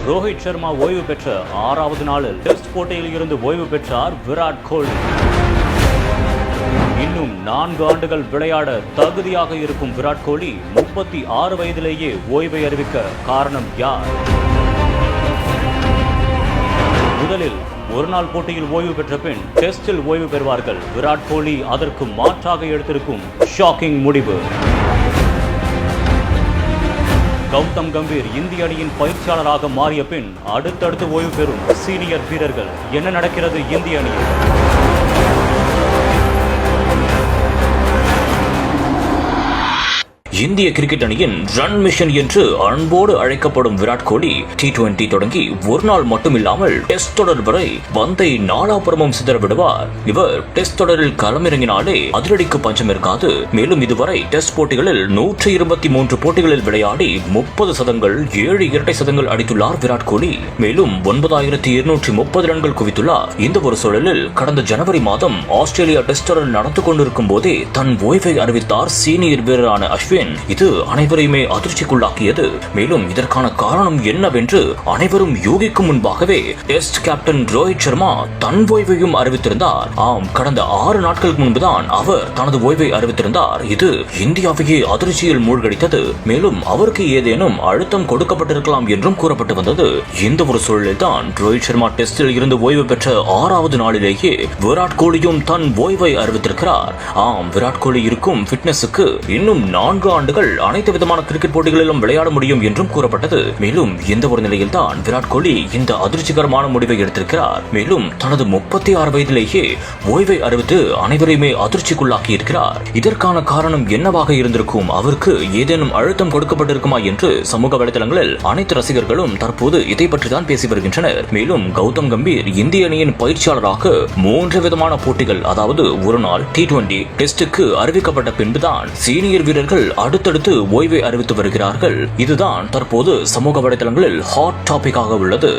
ரோஹித் சர்மா ஓய்வு பெற்ற 6வது நாளில் டெஸ்ட் போட்டியில் இருந்து ஓய்வு பெற்றார் விராட் கோலி. இன்னும் 4 ஆண்டுகள் விளையாட தகுதியாக இருக்கும் விராட் கோலி 36 வயதிலேயே ஓய்வை அறிவிக்க காரணம் யார்? முதலில் ஒருநாள் போட்டியில் ஓய்வு பெற்ற பின் டெஸ்டில் ஓய்வு பெறுவார்கள். விராட் கோலி அதற்கு மாற்றாக எடுத்திருக்கும் ஷாக்கிங் முடிவு. கௌதம் கம்பீர் இந்திய அணியின் பயிற்சியாளராக மாறிய பின் அடுத்தடுத்து ஓய்வு பெறும் சீனியர் வீரர்கள். என்ன நடக்கிறது இந்திய அணியில்? இந்திய கிரிக்கெட் அணியின் ரன் மிஷன் என்று அன்போடு அழைக்கப்படும் விராட் கோலி T20 தொடங்கி ஒரு நாள் மட்டுமில்லாமல் டெஸ்ட் தொடர் வரை பந்தை நாலாபுறமும் சிதற விடுவார். இவர் டெஸ்ட் தொடரில் களமிறங்கினாலே அதிரடிக்கு பஞ்சம் இருக்காது. மேலும் இதுவரை டெஸ்ட் போட்டிகளில் 123 போட்டிகளில் விளையாடி 30 சதங்கள் 7 இரட்டை சதங்கள் அடித்துள்ளார் விராட் கோலி. மேலும் 9230 ரன்கள் குவித்துள்ளார். இந்த ஒரு சூழலில் கடந்த ஜனவரி மாதம் ஆஸ்திரேலியா டெஸ்ட் தொடர் நடந்து கொண்டிருக்கும் போதே தன் ஓய்வை அறிவித்தார் சீனியர் வீரரான அஸ்வின். இது அனைவரையுமே அதிர்ச்சிக்குள்ளாக்கியது. மேலும் இதற்கான காரணம் என்னவென்று அனைவரும் யோகிக்கும் முன்பாகவே டெஸ்ட் கேப்டன் ரோஹித் சர்மா தன் ஓய்வையும் அறிவித்திருந்தார். ஆம், கடந்த 6 நாட்களுக்கு முன்புதான் அவர் தனது ஓய்வை அறிவித்திருந்தார். இது இந்தியாவையே அதிர்ச்சியில் மூழ்கடித்தது. மேலும் அவருக்கு ஏதேனும் அழுத்தம் கொடுக்கப்பட்டிருக்கலாம் என்றும் கூறப்பட்டு வந்தது. இந்த ஒரு சூழலில் தான் ரோஹித் சர்மா டெஸ்டில் இருந்து ஓய்வு பெற்ற 6வது நாளிலேயே விராட் கோலியும் தன் ஓய்வை அறிவித்திருக்கிறார். ஆம், விராட் கோலி இருக்கும் ஃபிட்னஸுக்கு இன்னும் 4 ஆண்டுகள் அனைத்து விதமான கிரிக்கெட் போட்டிகளிலும் விளையாட முடியும் என்றும் கூறப்பட்டது. மேலும் இந்த ஒரு நிலையில் தான் விராட் கோலி இந்த அதிர்ச்சிகரமான முடிவை எடுத்திருக்கிறார். மேலும் தனது 36 வயதிலேயே ஓய்வை அறிவித்து அனைவரையுமே அதிர்ச்சிக்குள்ளாக்கி இருக்கிறார். இதற்கான காரணம் என்னவாக இருந்திருக்கும்? அவருக்கு ஏதேனும் அழுத்தம் கொடுக்கப்பட்டிருக்குமா என்று சமூக வலைதளங்களில் அனைத்து ரசிகர்களும் தற்போது இதை பற்றி தான் பேசி வருகின்றனர். மேலும் கௌதம் கம்பீர் இந்திய அணியின் பயிற்சியாளராக 3 விதமான போட்டிகள், அதாவது ஒரு நாள் T20 டெஸ்டுக்கு அறிவிக்கப்பட்ட பின்புதான் சீனியர் வீரர்கள் அடுத்தடுத்து ஓய்வை அறிவித்து வருகிறார்கள். இதுதான் தற்போது சமூக வலைதளங்களில் ஹாட் டாபிக்காக உள்ளது.